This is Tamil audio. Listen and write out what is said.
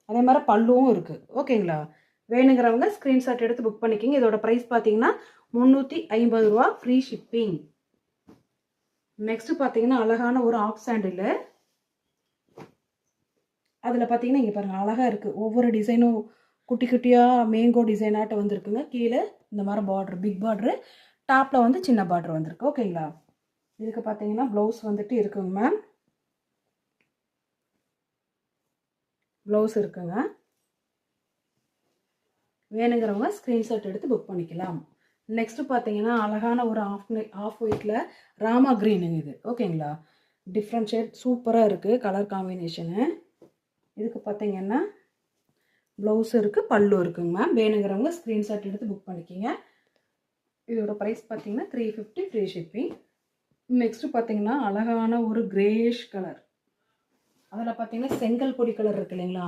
அதே மாதிரி பல்லுவும் இருக்குது. ஓகேங்களா? வேணுங்கிறவங்க ஸ்க்ரீன்ஷாட் எடுத்து புக் பண்ணிக்கிங்க. இதோட ப்ரைஸ் பார்த்தீங்கன்னா 350 ரூபா, ஃப்ரீ ஷிப்பிங். நெக்ஸ்ட் பார்த்தீங்கன்னா அழகான ஒரு ஆஃப் சாண்டில். அதில் பார்த்தீங்கன்னா இங்கே பாருங்கள், அழகாக இருக்குது. ஒவ்வொரு டிசைனும் குட்டி குட்டியாக மேங்கோ டிசைனாட்ட வந்துருக்குங்க. கீழே இந்த மாதிரி பார்ட்ரு, பிக் பார்ட்ரு, டாப்பில் வந்து சின்ன பார்ட்ரு வந்திருக்கு. ஓகேங்களா? இதுக்கு பார்த்தீங்கன்னா ப்ளவுஸ் வந்துட்டு இருக்குங்க மேம். ப்ளவுஸ் இருக்குங்க. வேணுங்கிறவங்க ஸ்க்ரீன்ஷாட் எடுத்து புக் பண்ணிக்கலாம். நெக்ஸ்ட்டு பார்த்தீங்கன்னா அழகான ஒரு ஆஃப் ஒயிட்டில் ராமா க்ரீனுங்க இது. ஓகேங்களா? டிஃப்ரெண்ட் ஷேட் சூப்பராக இருக்குது கலர் காம்பினேஷனு. இதுக்கு பார்த்தீங்கன்னா ப்ளவுஸ் இருக்குது, பல்லு இருக்குங்க மேம். வேணுங்கிறவங்க ஸ்க்ரீன்ஷாட் எடுத்து புக் பண்ணிக்கிங்க. இதோட ப்ரைஸ் பார்த்தீங்கன்னா 350, ஃப்ரீ ஷிப்பிங். நெக்ஸ்ட்டு பார்த்தீங்கன்னா அழகான ஒரு கிரேஷ் கலர். அதில் பார்த்தீங்கன்னா செங்கல் பொடி கலர் இருக்கு இல்லைங்களா?